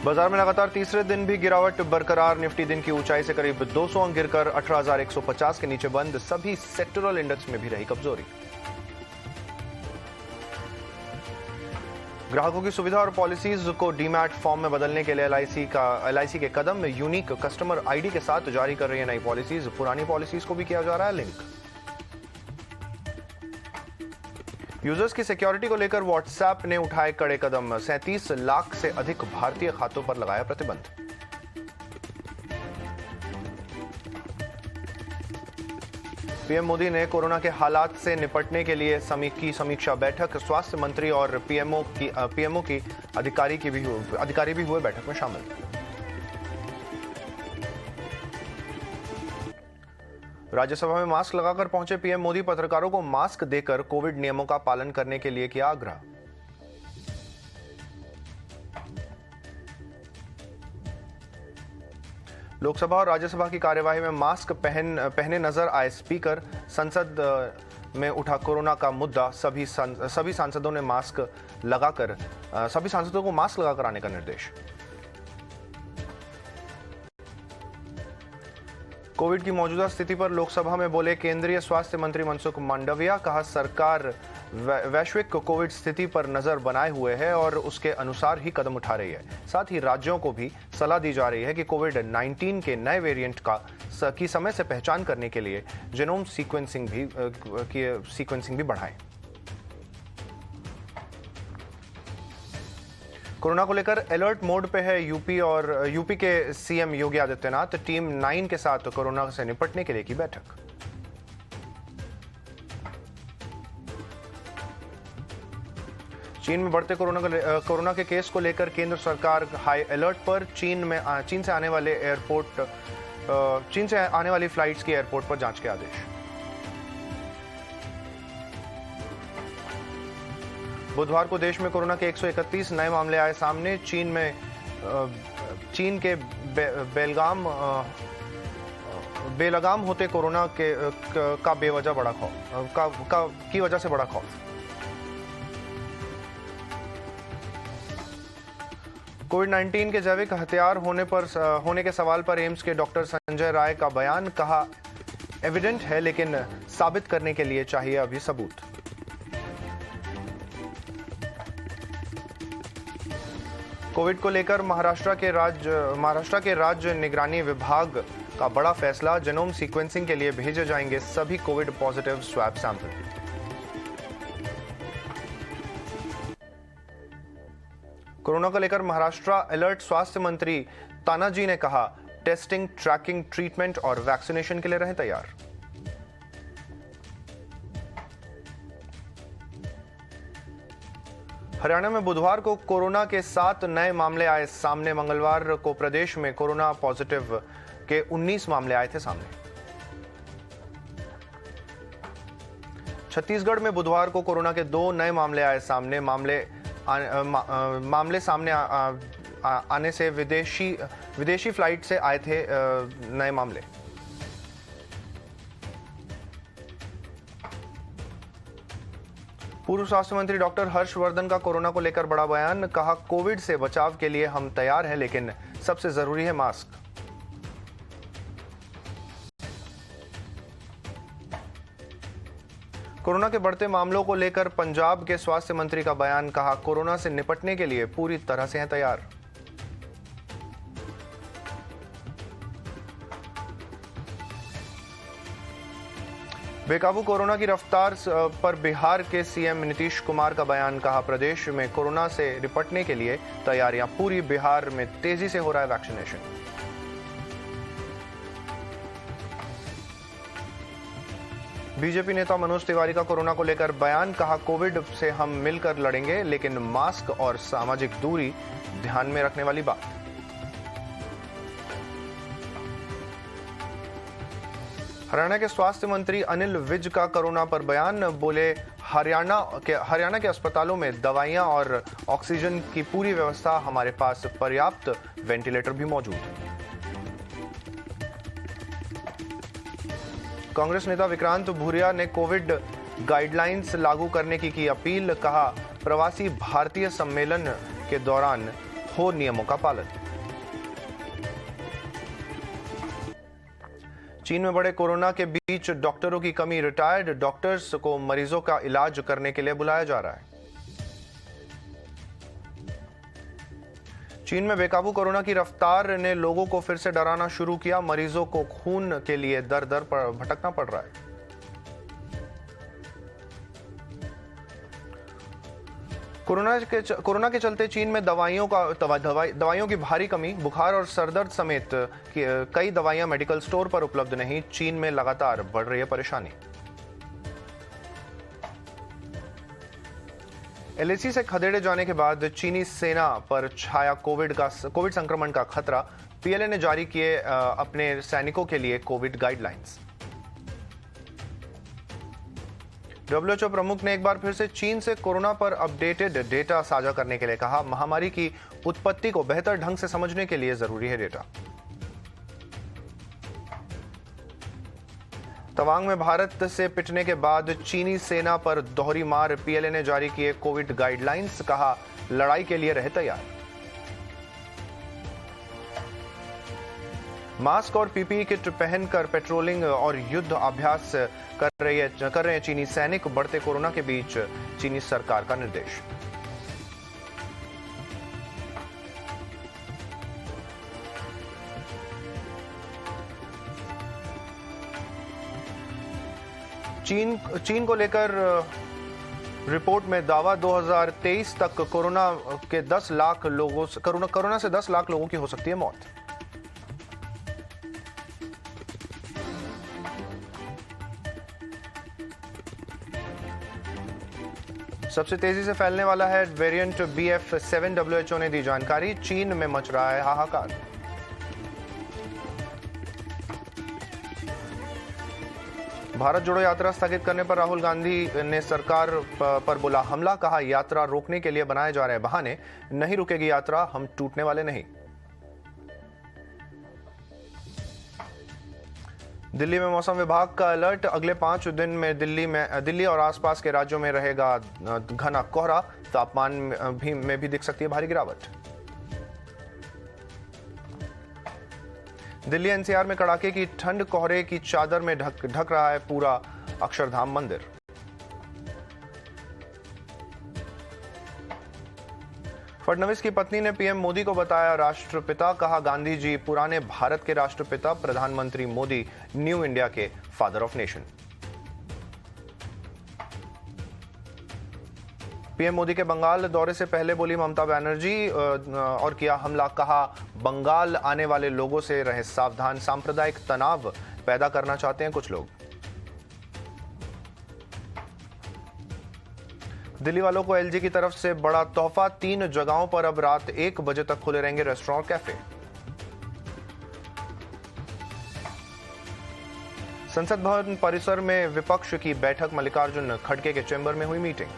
बाजार में लगातार तीसरे दिन भी गिरावट बरकरार। निफ्टी दिन की ऊंचाई से करीब 200 अंक गिरकर 18,150 के नीचे बंद। सभी सेक्टरल इंडेक्स में भी रही कमजोरी। ग्राहकों की सुविधा और पॉलिसीज को डीमैट फॉर्म में बदलने के लिए एलआईसी के कदम। यूनिक कस्टमर आईडी के साथ जारी कर रही है नई पॉलिसीज। पुरानी पॉलिसीज को भी किया जा रहा है लिंक। यूजर्स की सिक्योरिटी को लेकर व्हाट्सएप ने उठाए कड़े कदम। 37 लाख से अधिक भारतीय खातों पर लगाया प्रतिबंध। पीएम मोदी ने कोरोना के हालात से निपटने के लिए की समीक्षा बैठक। स्वास्थ्य मंत्री और पीएमओ की अधिकारी भी हुए बैठक में शामिल। राज्यसभा में मास्क लगाकर पहुंचे पीएम मोदी। पत्रकारों को मास्क देकर कोविड नियमों का पालन करने के लिए किया आग्रह। लोकसभा और राज्यसभा की कार्यवाही में मास्क पहने नजर आए स्पीकर। संसद में उठा कोरोना का मुद्दा। सभी सांसदों को मास्क लगाकर आने का निर्देश। कोविड की मौजूदा स्थिति पर लोकसभा में बोले केंद्रीय स्वास्थ्य मंत्री मनसुख मांडविया। कहा, सरकार वैश्विक कोविड स्थिति पर नजर बनाए हुए है और उसके अनुसार ही कदम उठा रही है। साथ ही राज्यों को भी सलाह दी जा रही है कि कोविड-19 के नए वेरिएंट की समय से पहचान करने के लिए जीनोम सीक्वेंसिंग भी बढ़ाएं। कोरोना को लेकर अलर्ट मोड पे है यूपी के सीएम योगी आदित्यनाथ। टीम 9 के साथ कोरोना से निपटने के लिए की बैठक। चीन में बढ़ते कोरोना के केस को लेकर केंद्र सरकार हाई अलर्ट पर। चीन से आने वाली फ्लाइट्स की एयरपोर्ट पर जांच के आदेश। बुधवार को देश में कोरोना के 131 नए मामले आए सामने। चीन के बेलगाम होते कोरोना का बेवजह बड़ा खौफ की वजह से बड़ा खौफ। कोविड-19 के जैविक हथियार होने के सवाल पर एम्स के डॉक्टर संजय राय का बयान। कहा, एविडेंट है लेकिन साबित करने के लिए चाहिए अभी सबूत। कोविड को लेकर महाराष्ट्र के राज्य निगरानी विभाग का बड़ा फैसला। जीनोम सीक्वेंसिंग के लिए भेजे जाएंगे सभी Covid positive swab sample. Corona को लेकर महाराष्ट्र अलर्ट। स्वास्थ्य मंत्री तानाजी ने कहा, टेस्टिंग, ट्रैकिंग, ट्रीटमेंट और वैक्सीनेशन के लिए रहें तैयार। हरियाणा में बुधवार को कोरोना के 7 नए मामले आए सामने। मंगलवार को प्रदेश में कोरोना पॉजिटिव के 19 मामले आए थे सामने। छत्तीसगढ़ में बुधवार को कोरोना के 2 नए मामले आए सामने। मामले सामने आने से विदेशी फ्लाइट से आए थे नए मामले। पूर्व स्वास्थ्य मंत्री डॉक्टर हर्षवर्धन का कोरोना को लेकर बड़ा बयान। कहा, कोविड से बचाव के लिए हम तैयार हैं लेकिन सबसे जरूरी है मास्क। कोरोना के बढ़ते मामलों को लेकर पंजाब के स्वास्थ्य मंत्री का बयान। कहा, कोरोना से निपटने के लिए पूरी तरह से हैं तैयार। बेकाबू कोरोना की रफ्तार पर बिहार के सीएम नीतीश कुमार का बयान। कहा, प्रदेश में कोरोना से निपटने के लिए तैयारियां पूरी। बिहार में तेजी से हो रहा है वैक्सीनेशन। बीजेपी नेता मनोज तिवारी का कोरोना को लेकर बयान। कहा, कोविड से हम मिलकर लड़ेंगे लेकिन मास्क और सामाजिक दूरी ध्यान में रखने वाली बात। हरियाणा के स्वास्थ्य मंत्री अनिल विज का कोरोना पर बयान। बोले, हरियाणा के अस्पतालों में दवाइयां और ऑक्सीजन की पूरी व्यवस्था। हमारे पास पर्याप्त वेंटिलेटर भी मौजूद। कांग्रेस नेता विक्रांत भूरिया ने कोविड गाइडलाइंस लागू करने की अपील। कहा, प्रवासी भारतीय सम्मेलन के दौरान हो नियमों का पालन। चीन में बढ़े कोरोना के बीच डॉक्टरों की कमी, रिटायर्ड डॉक्टर्स को मरीजों का इलाज करने के लिए बुलाया जा रहा है। चीन में बेकाबू कोरोना की रफ्तार ने लोगों को फिर से डराना शुरू किया। मरीजों को खून के लिए दर दर पर भटकना पड़ रहा है। कोरोना के चलते चीन में दवाइयों की भारी कमी, बुखार और सरदर्द समेत कई दवाइयां मेडिकल स्टोर पर उपलब्ध नहीं। चीन में लगातार बढ़ रही है परेशानी। एलएसी से खदेड़े जाने के बाद चीनी सेना पर छाया कोविड संक्रमण का खतरा। पीएलए ने जारी किए अपने सैनिकों के लिए कोविड गाइडलाइंस। डब्ल्यूएचओ प्रमुख ने एक बार फिर से चीन से कोरोना पर अपडेटेड डेटा साझा करने के लिए कहा। महामारी की उत्पत्ति को बेहतर ढंग से समझने के लिए जरूरी है डेटा। तवांग में भारत से पिटने के बाद चीनी सेना पर दोहरी मार। पीएलए ने जारी किए कोविड गाइडलाइंस, कहा लड़ाई के लिए रहे तैयार। मास्क और पीपीई किट पहनकर पेट्रोलिंग और युद्ध अभ्यास कर रहे हैं चीनी सैनिक। बढ़ते कोरोना के बीच चीनी सरकार का निर्देश। चीन को लेकर रिपोर्ट में दावा, 2023 तक कोरोना से 10 लाख लोगों की हो सकती है मौत। सबसे तेजी से फैलने वाला है वेरिएंट BF7, डब्ल्यूएचओ ने दी जानकारी। चीन में मच रहा है हाहाकार। भारत जोड़ो यात्रा स्थगित करने पर राहुल गांधी ने सरकार पर बोला हमला। कहा यात्रा रोकने के लिए बनाए जा रहे बहाने, नहीं रुकेगी यात्रा, हम टूटने वाले नहीं। दिल्ली में मौसम विभाग का अलर्ट, अगले 5 दिन में दिल्ली और आसपास के राज्यों में रहेगा घना कोहरा। तापमान में भी दिख सकती है भारी गिरावट। दिल्ली एनसीआर में कड़ाके की ठंड, कोहरे की चादर में ढक रहा है पूरा अक्षरधाम मंदिर। फडणवीस की पत्नी ने पीएम मोदी को बताया राष्ट्रपिता। कहा गांधी जी पुराने भारत के राष्ट्रपिता, प्रधानमंत्री मोदी न्यू इंडिया के father of nation. PM Modi के बंगाल दौरे से पहले बोली ममता बनर्जी और किया हमला। कहा बंगाल आने वाले लोगों से रहे सावधान, सांप्रदायिक तनाव पैदा करना चाहते हैं कुछ लोग। दिल्ली वालों को एलजी की तरफ से बड़ा तोहफा, 3 जगहों पर अब रात 1 बजे तक खुले रहेंगे रेस्टोरेंट और कैफे। संसद भवन परिसर में विपक्ष की बैठक, मल्लिकार्जुन खड़गे के चैम्बर में हुई मीटिंग।